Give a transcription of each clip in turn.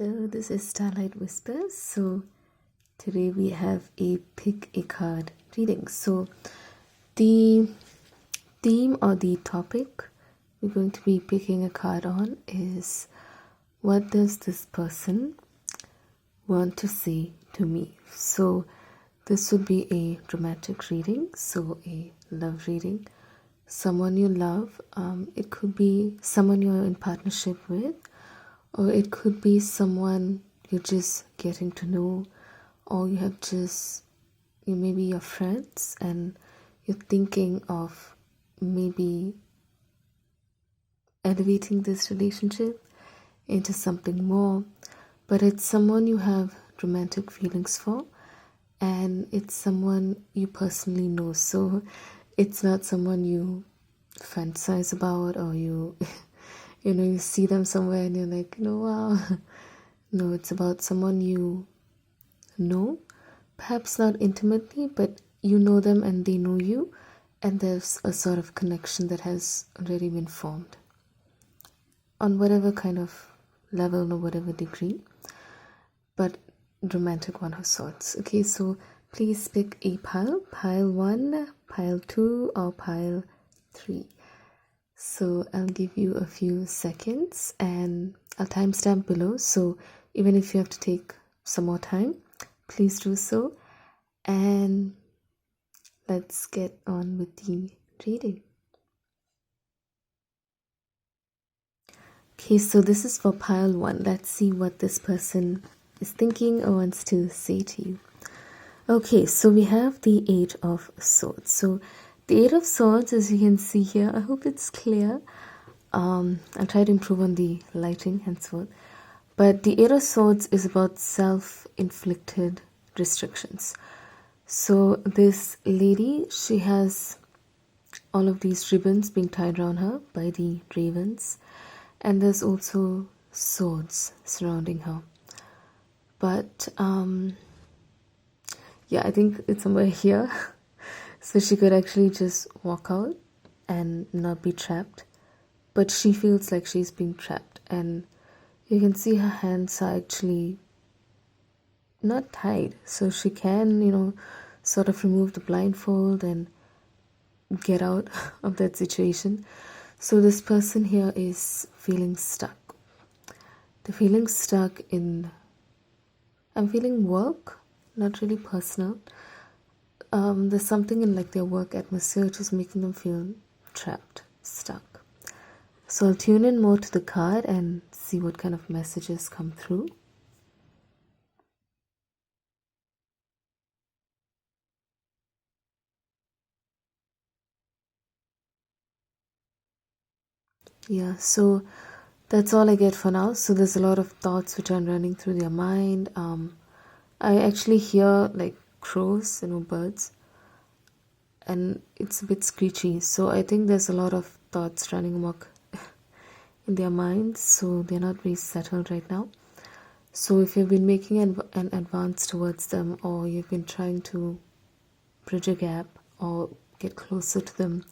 Hello, this is Starlight Whispers. So today we have a pick a card reading. So the theme or the topic we're going to be picking a card on is, what does this person want to say to me? So this would be a romantic reading, so a love reading. Someone you love, it could be someone you're in partnership with, or it could be someone you're just getting to know, or you maybe your friends and you're thinking of maybe elevating this relationship into something more, but it's someone you have romantic feelings for, and it's someone you personally know. So it's not someone you fantasize about, or you you see them somewhere and you're like, wow. No, it's about someone you know, perhaps not intimately, but you know them and they know you, and there's a sort of connection that has already been formed on whatever kind of level or whatever degree, but romantic one of sorts. Okay, so please pick a pile 1, pile 2, or pile 3. So I'll give you a few seconds and I'll timestamp below, so even if you have to take some more time, please do so, and let's get on with the reading. Okay, so this is for pile 1. Let's see what this person is thinking or wants to say to you. Okay, so we have the 8 of Swords. So the 8 of Swords, as you can see here, I hope it's clear. I'll try to improve on the lighting henceforth. But the 8 of Swords is about self-inflicted restrictions. So this lady, she has all of these ribbons being tied around her by the ravens, and there's also swords surrounding her. But yeah, I think it's somewhere here. So she could actually just walk out and not be trapped, but she feels like she's being trapped, and you can see her hands are actually not tied, so she can sort of remove the blindfold and get out of that situation. So this person here is feeling stuck. They're feeling stuck in, I'm feeling work, not really personal. There's something in like their work atmosphere which is making them feel trapped, stuck. So I'll tune in more to the card and see what kind of messages come through. Yeah, so that's all I get for now. So there's a lot of thoughts which are running through their mind. I actually hear like crows, birds, and it's a bit screechy. So I think there's a lot of thoughts running amok in their minds. So they're not very settled right now. So if you've been making an advance towards them, or you've been trying to bridge a gap or get closer to them,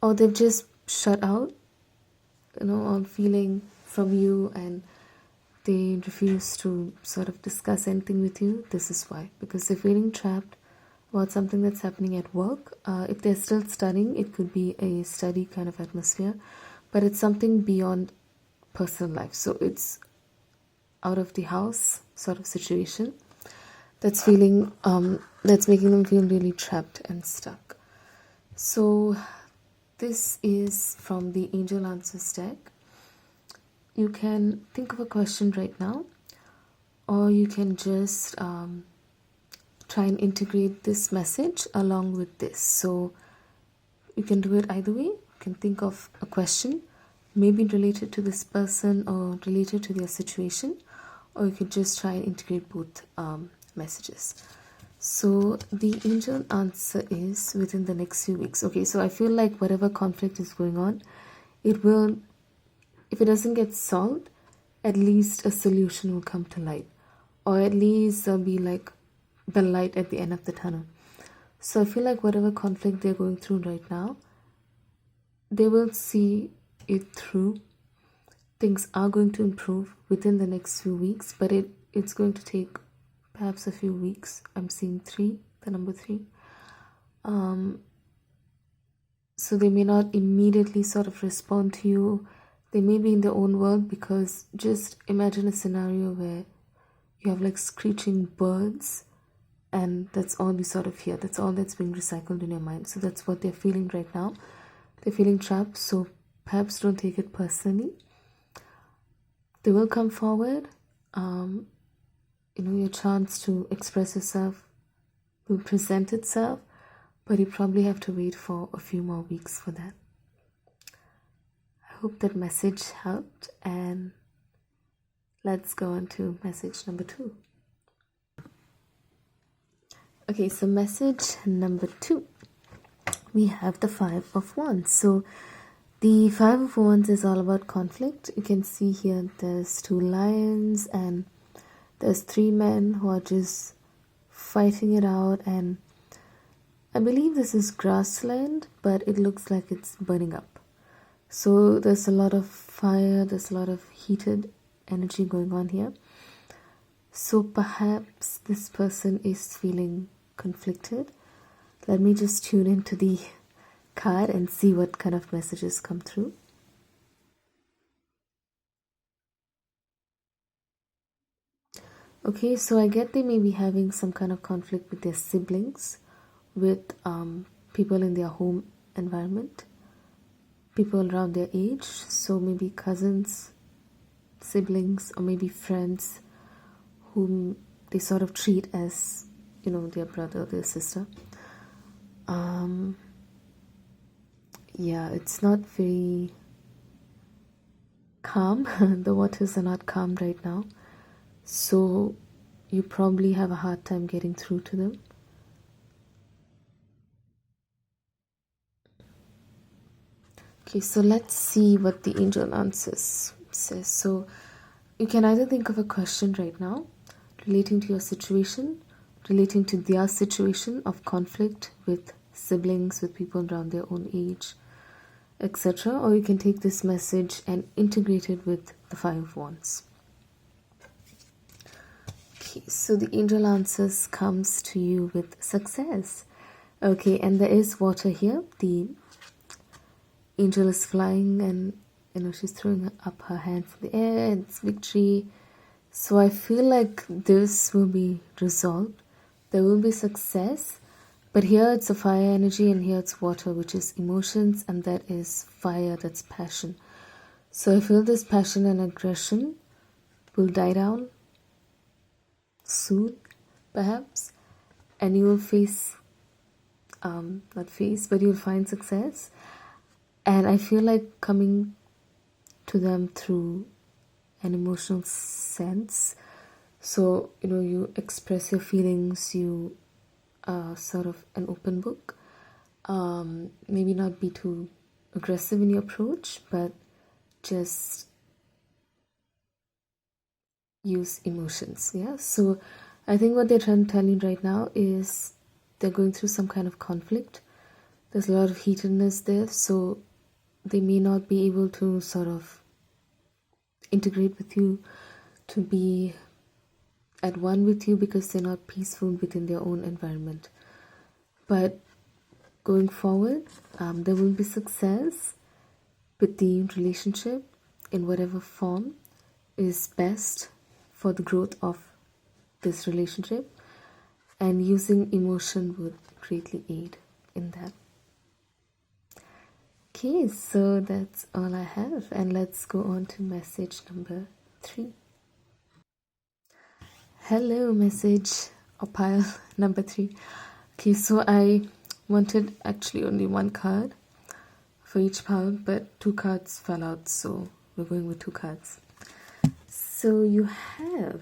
or they've just shut out, all feeling from you, and they refuse to sort of discuss anything with you, this is why. Because they're feeling trapped about something that's happening at work. If they're still studying, it could be a study kind of atmosphere, but it's something beyond personal life. So it's out of the house sort of situation that's making them feel really trapped and stuck. So this is from the Angel Answers deck. You can think of a question right now, or you can just try and integrate this message along with this. So you can do it either way. You can think of a question, maybe related to this person or related to their situation, or you could just try and integrate both messages. So the angel answer is within the next few weeks. Okay, so I feel like whatever conflict is going on, it will, if it doesn't get solved, at least a solution will come to light, or at least there'll be like the light at the end of the tunnel. So I feel like whatever conflict they're going through right now, they will see it through, things are going to improve within the next few weeks, but it's going to take perhaps a few weeks. I'm seeing the number three. So they may not immediately sort of respond to you. They may be in their own world, because just imagine a scenario where you have like screeching birds, and that's all you sort of hear. That's all that's being recycled in your mind. So that's what they're feeling right now. They're feeling trapped, so perhaps don't take it personally. They will come forward. Your chance to express yourself will present itself, but you probably have to wait for a few more weeks for that. I hope that message helped, and let's go on to message number 2. Okay, so message number 2, we have the 5 of Wands. So the 5 of Wands is all about conflict. You can see here there's 2 lions and there's 3 men who are just fighting it out, and I believe this is grassland, but it looks like it's burning up. So there's a lot of fire, there's a lot of heated energy going on here. So perhaps this person is feeling conflicted. Let me just tune into the card and see what kind of messages come through. Okay, so I get they may be having some kind of conflict with their siblings, with people in their home environment, people around their age. So maybe cousins, siblings, or maybe friends whom they sort of treat as, their brother, their sister. It's not very calm. The waters are not calm right now. So you probably have a hard time getting through to them. Okay, so let's see what the angel answers says. So you can either think of a question right now relating to your situation, relating to their situation of conflict with siblings, with people around their own age, etc. Or you can take this message and integrate it with the 5 of Wands. Okay, so the angel answers comes to you with success. Okay, and there is water here. The angel is flying, and she's throwing up her hands in the air, and it's victory. So I feel like this will be resolved. There will be success. But here it's a fire energy, and here it's water, which is emotions, and that is fire, that's passion. So I feel this passion and aggression will die down soon, perhaps, and you will but you'll find success. And I feel like coming to them through an emotional sense. So, you express your feelings, you are sort of an open book. Maybe not be too aggressive in your approach, but just use emotions. Yeah. So I think what they're trying to tell you right now is they're going through some kind of conflict. There's a lot of heatedness there, so they may not be able to sort of integrate with you, to be at one with you, because they're not peaceful within their own environment. But going forward, there will be success with the relationship in whatever form is best for the growth of this relationship, and using emotion would greatly aid in that. Okay, so that's all I have, and let's go on to message number 3. Hello, message or pile number 3. Okay, so I wanted actually only one card for each pile, but 2 cards fell out, so we're going with 2 cards. So you have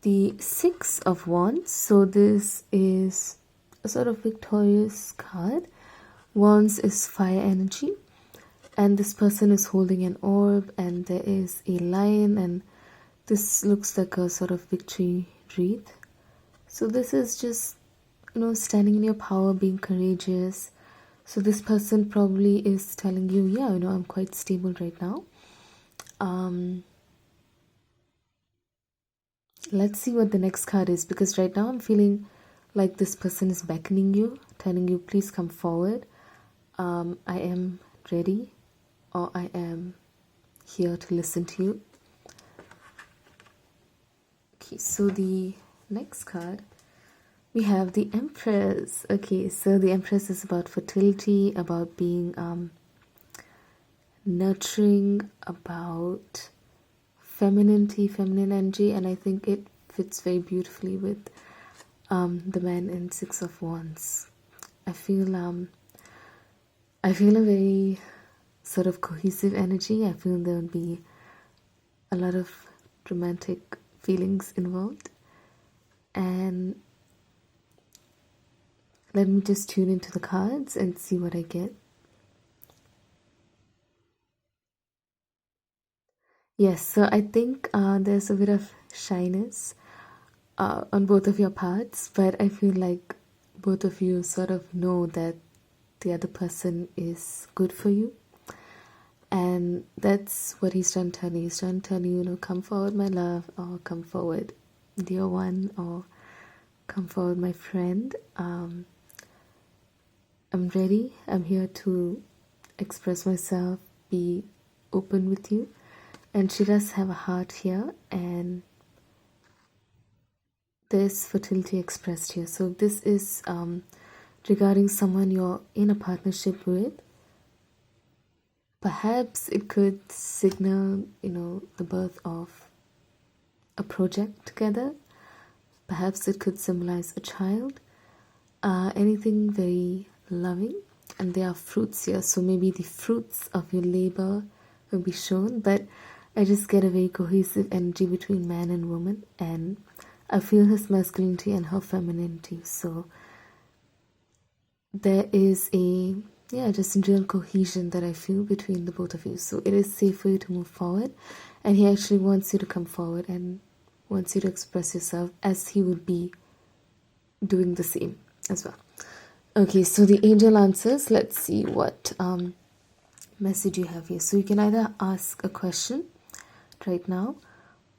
the 6 of Wands. So this is a sort of victorious card. Wands is fire energy, and this person is holding an orb, and there is a lion, and this looks like a sort of victory wreath. So this is just, standing in your power, being courageous. So this person probably is telling you, I'm quite stable right now. Let's see what the next card is, because right now I'm feeling like this person is beckoning you, telling you, please come forward. I am ready, or I am here to listen to you. Okay, so the next card, we have the Empress. Okay, so the Empress is about fertility, about being nurturing, about femininity, feminine energy, and I think it fits very beautifully with the man in Six of Wands. I feel a very sort of cohesive energy. I feel there would be a lot of romantic feelings involved, and let me just tune into the cards and see what I get. Yes, so I think there's a bit of shyness on both of your parts, but I feel like both of you sort of know that the other person is good for you, and that's what he's trying to tell you. He's trying to tell you, come forward, my love, or come forward, dear one, or come forward, my friend. I'm ready. I'm here to express myself, be open with you. And she does have a heart here, and there's fertility expressed here. So this is regarding someone you're in a partnership with. Perhaps it could signal, the birth of a project together. Perhaps it could symbolize a child. Anything very loving. And there are fruits here, so maybe the fruits of your labor will be shown. But I just get a very cohesive energy between man and woman, and I feel his masculinity and her femininity. So there is just a real cohesion that I feel between the both of you. So it is safe for you to move forward, and he actually wants you to come forward and wants you to express yourself as he would be doing the same as well. Okay, so the angel answers. Let's see what message you have here. So you can either ask a question right now,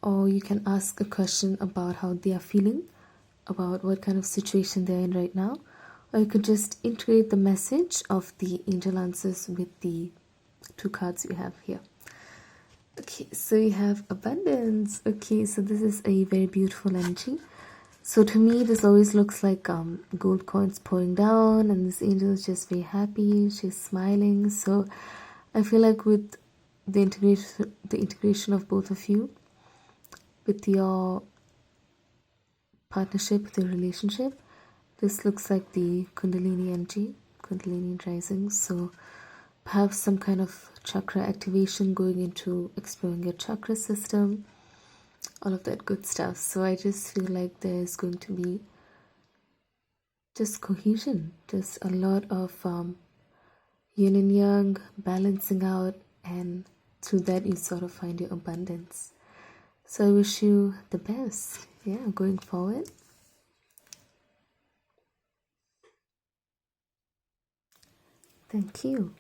or you can ask a question about how they are feeling, about what kind of situation they're in right now, or you could just integrate the message of the angel answers with the two cards you have here. Okay, so you have abundance. Okay, so this is a very beautiful energy. So to me, this always looks like gold coins pouring down, and this angel is just very happy. She's smiling. So I feel like with the integration of both of you, with your partnership, with your relationship, this looks like the Kundalini energy, Kundalini rising. So perhaps some kind of chakra activation, going into exploring your chakra system, all of that good stuff. So I just feel like there's going to be just cohesion, just a lot of yin and yang balancing out, and through that you sort of find your abundance. So I wish you the best, going forward. Thank you.